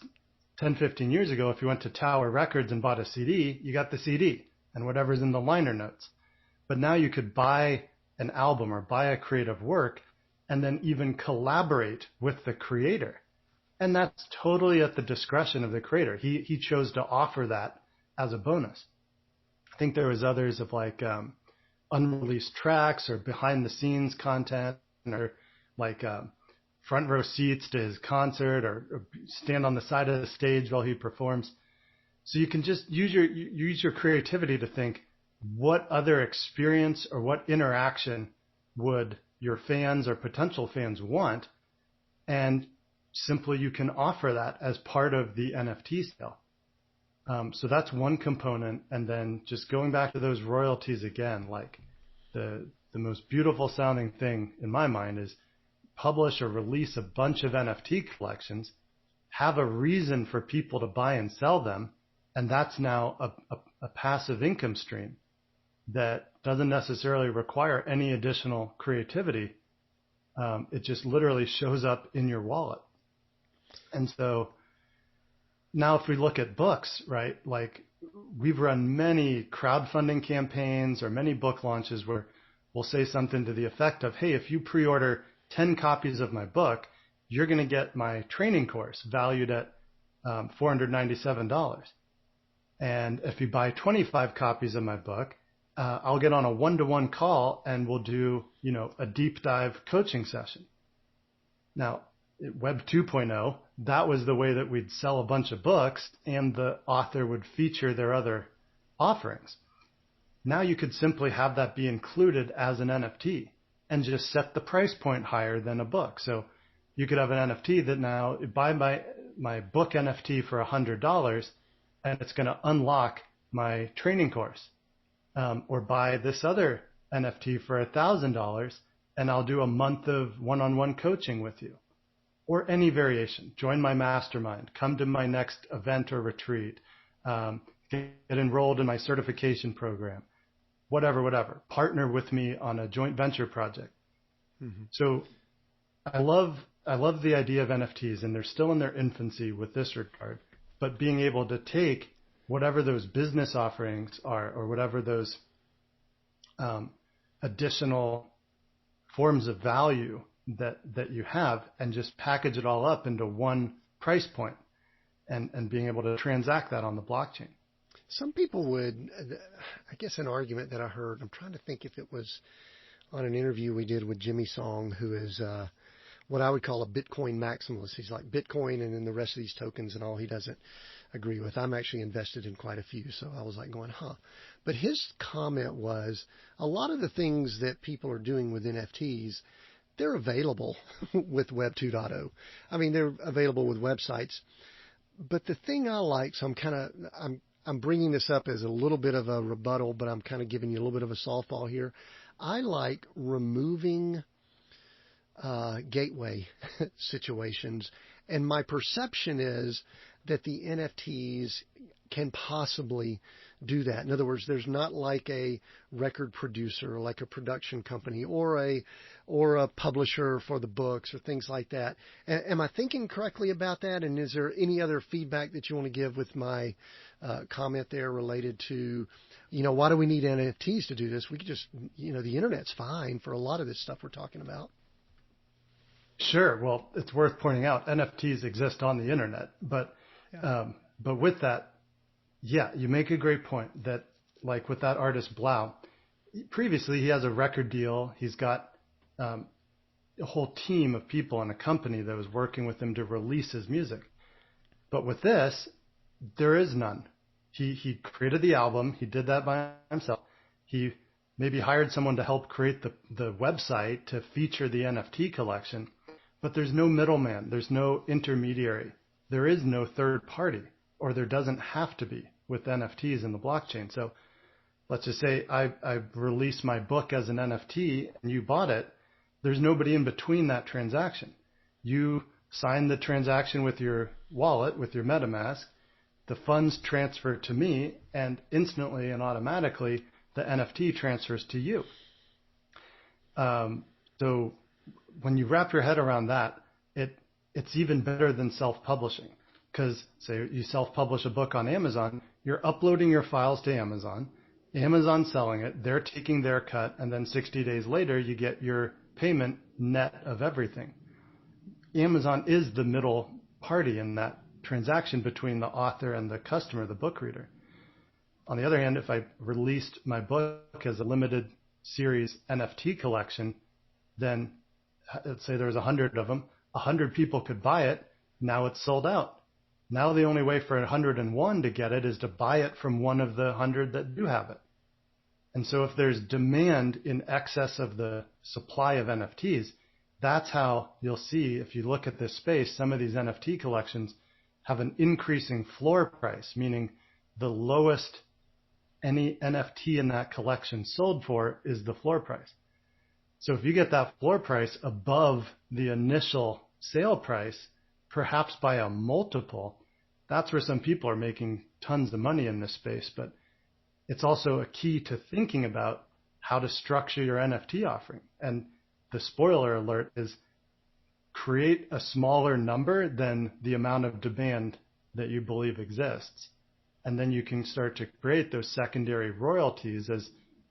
10, 15 years ago, if you went to Tower Records and bought a CD, you got the CD and whatever's in the liner notes. But now you could buy an album or buy a creative work and then even collaborate with the creator. And that's totally at the discretion of the creator. He chose to offer that as a bonus. I think there was others of like unreleased tracks or behind the scenes content, or like front row seats to his concert, or stand on the side of the stage while he performs. So you can just use your creativity to think, what other experience or what interaction would your fans or potential fans want? And simply you can offer that as part of the NFT sale. So that's one component. And then just going back to those royalties again, like the most beautiful sounding thing in my mind is publish or release a bunch of NFT collections, have a reason for people to buy and sell them. And that's now a passive income stream that doesn't necessarily require any additional creativity. It just literally shows up in your wallet. And so now if we look at books, right, like we've run many crowdfunding campaigns or many book launches where we'll say something to the effect of, hey, if you pre-order 10 copies of my book, you're going to get my training course valued at $497. And if you buy 25 copies of my book, I'll get on a one-to-one call and we'll do, a deep dive coaching session. Now, Web 2.0, that was the way that we'd sell a bunch of books and the author would feature their other offerings. Now you could simply have that be included as an NFT and just set the price point higher than a book. So you could have an NFT that now buy my book NFT for $100 and it's going to unlock my training course. Or buy this other NFT for $1,000 and I'll do a month of one-on-one coaching with you. Or any variation. Join my mastermind. Come to my next event or retreat. Get enrolled in my certification program. Whatever. Partner with me on a joint venture project. Mm-hmm. So I love the idea of NFTs, and they're still in their infancy with this regard. But being able to take whatever those business offerings are, or whatever those additional forms of value that you have, and just package it all up into one price point, and being able to transact that on the blockchain. Some people would, I guess an argument that I heard, I'm trying to think if it was on an interview we did with Jimmy Song, who is what I would call a Bitcoin maximalist. He's like Bitcoin and then the rest of these tokens and all he doesn't agree with. I'm actually invested in quite a few, so I was like going, huh. But his comment was, a lot of the things that people are doing with NFTs, they're available with Web 2.0. I mean, they're available with websites. But the thing I like, so I'm bringing this up as a little bit of a rebuttal, but I'm kind of giving you a little bit of a softball here. I like removing gateway situations, and my perception is that the NFTs can possibly do that. In other words, there's not like a record producer, or like a production company, or a publisher for the books or things like that. Am I thinking correctly about that? And is there any other feedback that you want to give with my comment there related to, why do we need NFTs to do this? We could just, the internet's fine for a lot of this stuff we're talking about. Sure. Well, it's worth pointing out NFTs exist on the internet, but with that, you make a great point that, like with that artist Blau, previously he has a record deal. He's got a whole team of people in a company that was working with him to release his music. But with this, there is none. He created the album. He did that by himself. He maybe hired someone to help create the website to feature the NFT collection. But there's no middleman. There's no intermediary. There is no third party, or there doesn't have to be with NFTs in the blockchain. So let's just say I release my book as an NFT and you bought it. There's nobody in between that transaction. You sign the transaction with your wallet, with your MetaMask. The funds transfer to me, and instantly and automatically the NFT transfers to you. So when you wrap your head around that, it's even better than self-publishing, because say you self-publish a book on Amazon, you're uploading your files to Amazon, Amazon's selling it, they're taking their cut, and then 60 days later you get your payment net of everything. Amazon is the middle party in that transaction between the author and the customer, the book reader. On the other hand, if I released my book as a limited series NFT collection, then let's say there was 100 of them, 100 people could buy it. Now it's sold out. Now the only way for 101 to get it is to buy it from one of the 100 that do have it. And so if there's demand in excess of the supply of NFTs, that's how you'll see, if you look at this space, some of these NFT collections have an increasing floor price, meaning the lowest any NFT in that collection sold for is the floor price. So if you get that floor price above the initial sale price, perhaps by a multiple, that's where some people are making tons of money in this space. But it's also a key to thinking about how to structure your NFT offering. And the spoiler alert is create a smaller number than the amount of demand that you believe exists. And then you can start to create those secondary royalties as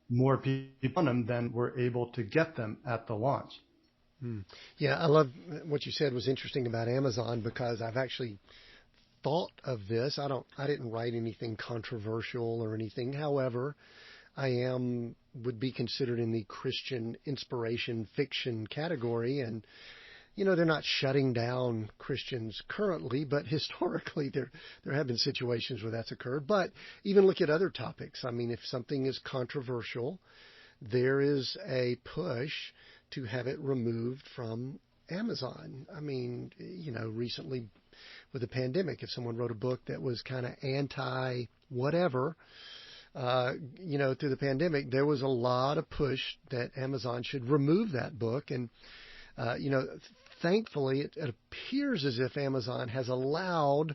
more people want them than were able to get them at the launch. Yeah, I love what you said was interesting about Amazon, because I've actually thought of this. I didn't write anything controversial or anything. However, I would be considered in the Christian inspiration fiction category, and they're not shutting down Christians currently, but historically there have been situations where that's occurred. But even look at other topics. I mean, if something is controversial, there is a push to have it removed from Amazon. I mean, recently with the pandemic, if someone wrote a book that was kind of anti whatever, through the pandemic, there was a lot of push that Amazon should remove that book. And, thankfully, it appears as if Amazon has allowed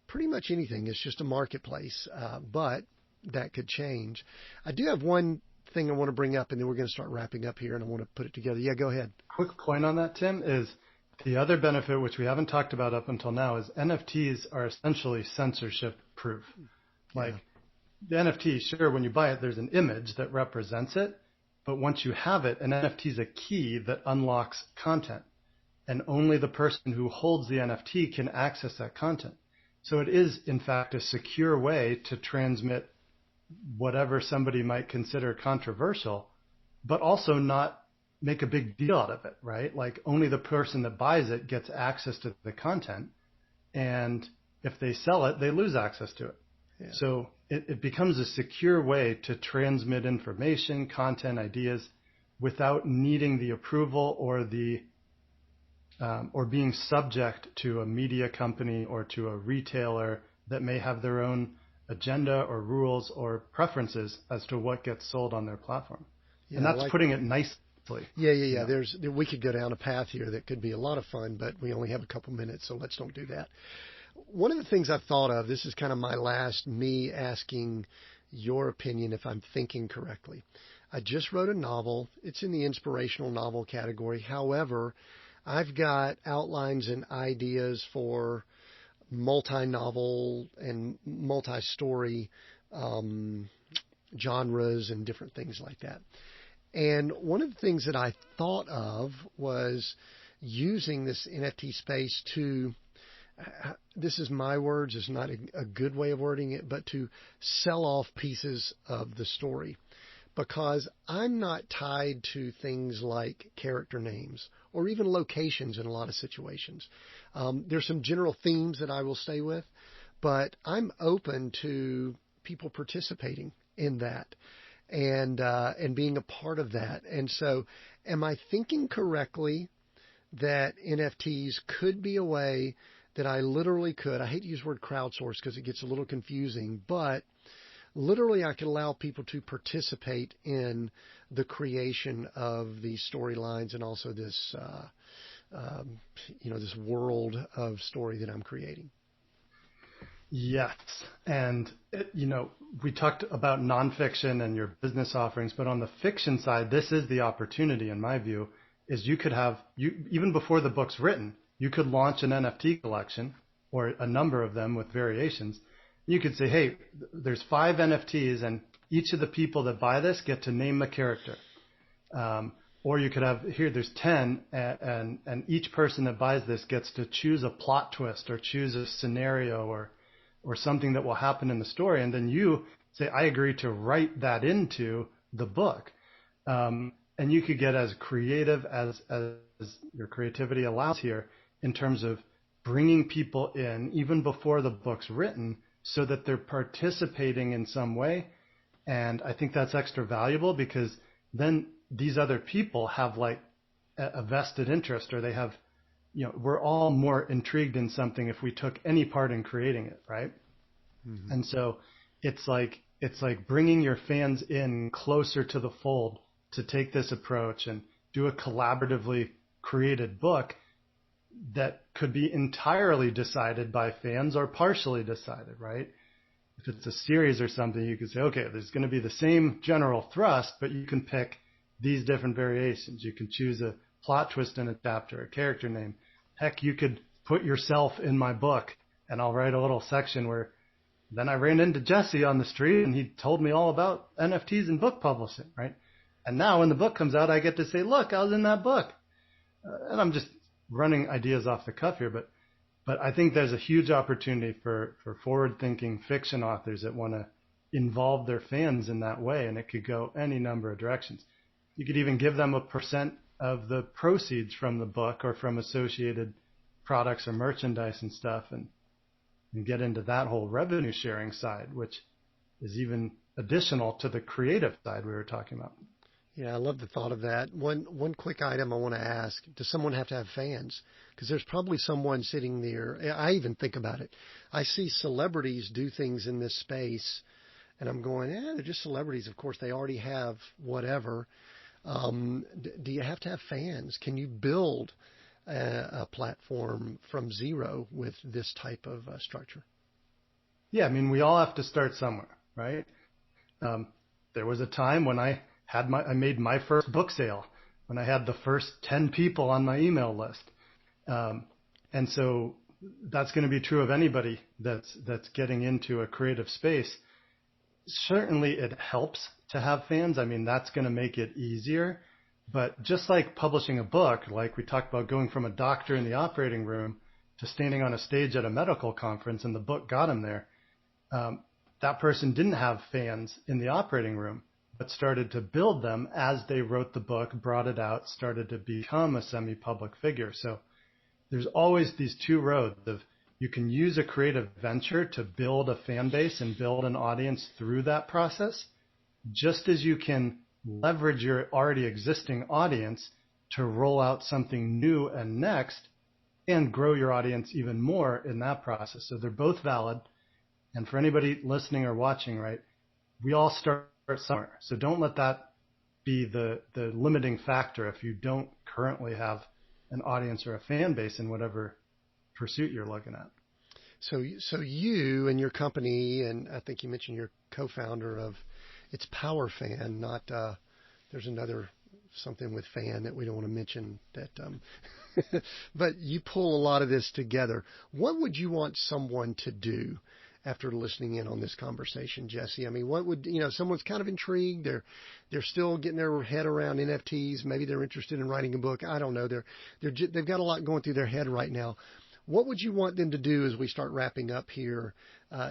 pretty much anything. It's just a marketplace, but that could change. I do have one thing I want to bring up, and then we're going to start wrapping up here, and I want to put it together. Yeah, go ahead. Quick point on that, Tim, is the other benefit, which we haven't talked about up until now, is NFTs are essentially censorship proof. Like the NFT, sure, when you buy it, there's an image that represents it. But once you have it, an NFT is a key that unlocks content. And only the person who holds the NFT can access that content. So it is, in fact, a secure way to transmit whatever somebody might consider controversial, but also not make a big deal out of it, right? Like only the person that buys it gets access to the content. And if they sell it, they lose access to it. Yeah. So it becomes a secure way to transmit information, content, ideas without needing the approval or being subject to a media company or to a retailer that may have their own agenda or rules or preferences as to what gets sold on their platform. Yeah, and that's putting it nicely. Yeah. We could go down a path here that could be a lot of fun, but we only have a couple minutes, so let's don't do that. One of the things I've thought of, this is kind of my last me asking your opinion if I'm thinking correctly. I just wrote a novel. It's in the inspirational novel category. However, I've got outlines and ideas for multi-novel and multi-story genres and different things like that. And one of the things that I thought of was using this NFT space to, this is my words, it's not a good way of wording it, but to sell off pieces of the story. Because I'm not tied to things like character names or even locations in a lot of situations. There's some general themes that I will stay with, but I'm open to people participating in that and being a part of that. And so am I thinking correctly that NFTs could be a way that I literally could, I hate to use the word crowdsource because it gets a little confusing, but literally I could allow people to participate in the creation of these storylines and also this, this world of story that I'm creating? Yes. And, we talked about nonfiction and your business offerings, but on the fiction side, this is the opportunity, in my view, is you could have, even before the book's written, you could launch an NFT collection or a number of them with variations. You could say, hey, there's 5 NFTs and each of the people that buy this get to name a character. Or you could have, here, there's 10, and each person that buys this gets to choose a plot twist or choose a scenario or something that will happen in the story. And then you say, I agree to write that into the book. And you could get as creative as your creativity allows here in terms of bringing people in even before the book's written so that they're participating in some way. And I think that's extra valuable because then these other people have like a vested interest, or they have, we're all more intrigued in something if we took any part in creating it, right? Mm-hmm. And so it's like bringing your fans in closer to the fold to take this approach and do a collaboratively created book that could be entirely decided by fans or partially decided, right? If it's a series or something, you could say, okay, there's going to be the same general thrust, but you can pick these different variations. You can choose a plot twist in a chapter, a character name. Heck, you could put yourself in my book, and I'll write a little section where then I ran into Jesse on the street, and he told me all about NFTs and book publishing, right? And now when the book comes out, I get to say, look, I was in that book. And I'm just running ideas off the cuff here, but I think there's a huge opportunity for forward-thinking fiction authors that want to involve their fans in that way, and it could go any number of directions. You could even give them a % of the proceeds from the book or from associated products or merchandise and stuff, and get into that whole revenue sharing side, which is even additional to the creative side we were talking about. Yeah, I love the thought of that. One quick item I want to ask, does someone have to have fans? Because there's probably someone sitting there. I even think about it. I see celebrities do things in this space, and I'm going, they're just celebrities. Of course, they already have whatever. Do you have to have fans? Can you build a platform from zero with this type of structure? Yeah, I mean, we all have to start somewhere, right? There was a time when I made my first book sale, when I had the first 10 people on my email list. And so that's going to be true of anybody that's getting into a creative space. Certainly it helps to have fans. I mean, that's going to make it easier. But just like publishing a book, like we talked about going from a doctor in the operating room to standing on a stage at a medical conference and the book got him there, that person didn't have fans in the operating room, but started to build them as they wrote the book, brought it out, started to become a semi-public figure. So there's always these two roads of you can use a creative venture to build a fan base and build an audience through that process, just as you can leverage your already existing audience to roll out something new and next and grow your audience even more in that process. So they're both valid. And for anybody listening or watching, right, we all start somewhere. So don't let that be the limiting factor if you don't currently have an audience or a fan base in whatever pursuit you're looking at. So you and your company, and I think you mentioned you're co-founder of, it's Power Fan, not there's another something with fan that we don't want to mention that, but you pull a lot of this together. What would you want someone to do after listening in on this conversation, Jesse? I mean, what would, someone's kind of intrigued. They're still getting their head around NFTs. Maybe they're interested in writing a book. I don't know. They've got a lot going through their head right now. What would you want them to do as we start wrapping up here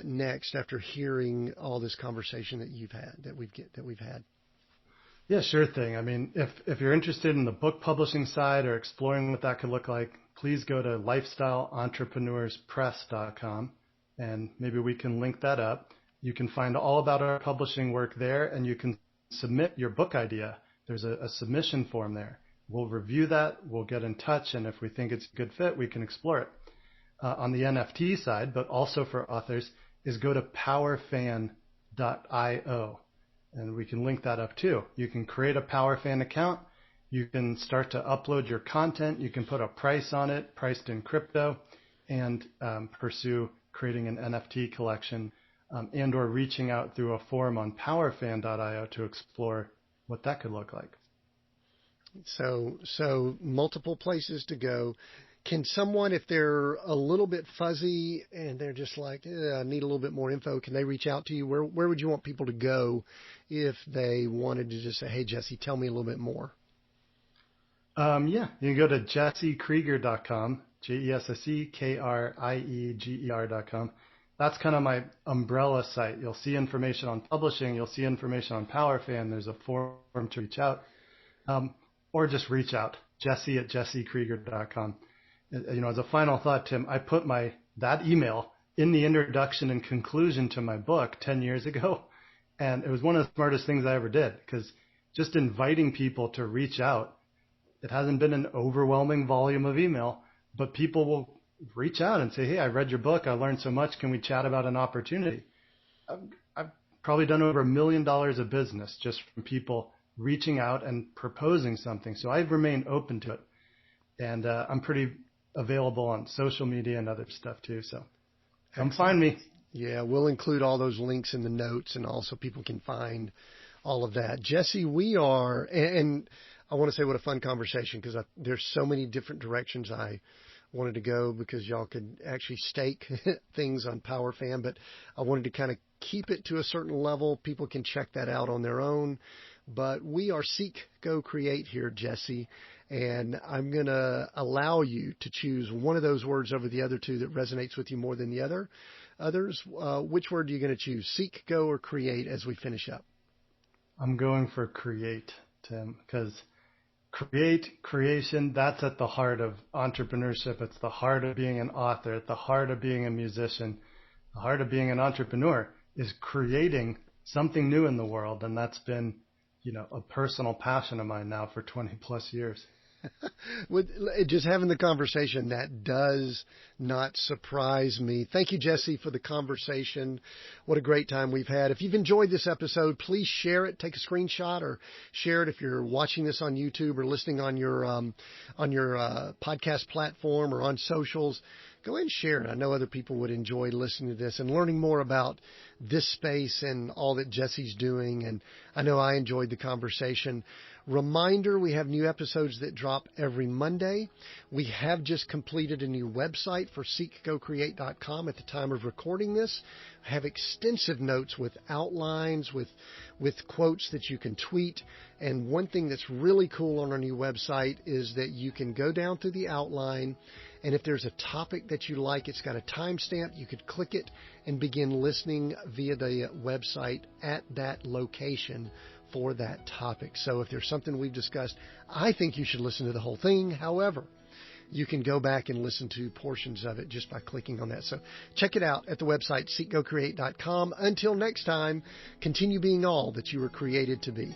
next after hearing all this conversation that we've had? Yeah, sure thing. I mean, if you're interested in the book publishing side or exploring what that could look like, please go to lifestyleentrepreneurspress.com. And maybe we can link that up. You can find all about our publishing work there, and you can submit your book idea. There's a submission form there. We'll review that. We'll get in touch, and if we think it's a good fit, we can explore it. On the NFT side, but also for authors, is go to powerfan.io, and we can link that up too. You can create a PowerFan account. You can start to upload your content. You can put a price on it, priced in crypto, and pursue creating an NFT collection, and or reaching out through a forum on powerfan.io to explore what that could look like. So multiple places to go. Can someone, if they're a little bit fuzzy and they're just like, I need a little bit more info, can they reach out to you? Where would you want people to go if they wanted to just say, hey, Jesse, tell me a little bit more? Yeah, you can go to jessekrieger.com, JESSEKRIEGER.com. That's kind of my umbrella site. You'll see information on publishing. You'll see information on PowerFan. There's a forum to reach out, or just reach out, jesse@jessekrieger.com. As a final thought, Tim, I put that email in the introduction and conclusion to my book 10 years ago, and it was one of the smartest things I ever did, because just inviting people to reach out, it hasn't been an overwhelming volume of email, but people will reach out and say, hey, I read your book. I learned so much. Can we chat about an opportunity? I've probably done over $1 million of business just from people reaching out and proposing something. So I've remained open to it. And I'm pretty available on social media and other stuff too. So come find me. Yeah, we'll include all those links in the notes, and also people can find all of that. Jesse, we are, and I want to say what a fun conversation, because there's so many different directions I wanted to go, because y'all could actually stake things on PowerFan, but I wanted to kind of keep it to a certain level. People can check that out on their own. But we are Seek, Go, Create here, Jesse, and I'm going to allow you to choose one of those words over the other two that resonates with you more than the others. Which word are you going to choose, Seek, Go, or Create, as we finish up? I'm going for create, Tim, because creation, that's at the heart of entrepreneurship. It's the heart of being an author, at the heart of being a musician. The heart of being an entrepreneur is creating something new in the world, and that's been, a personal passion of mine now for 20 plus years. With just having the conversation, that does not surprise me. Thank you, Jesse, for the conversation. What a great time we've had. If you've enjoyed this episode, please share it. Take a screenshot or share it if you're watching this on YouTube or listening on your podcast platform or on socials. Go ahead and share it. I know other people would enjoy listening to this and learning more about this space and all that Jesse's doing. And I know I enjoyed the conversation. Reminder, we have new episodes that drop every Monday. We have just completed a new website for seekgocreate.com at the time of recording this. I have extensive notes with outlines, with quotes that you can tweet. And one thing that's really cool on our new website is that you can go down through the outline, and if there's a topic that you like, it's got a timestamp. You could click it and begin listening via the website at that location for that topic. So if there's something we've discussed, I think you should listen to the whole thing. However, you can go back and listen to portions of it just by clicking on that. So check it out at the website, seekgocreate.com. Until next time, continue being all that you were created to be.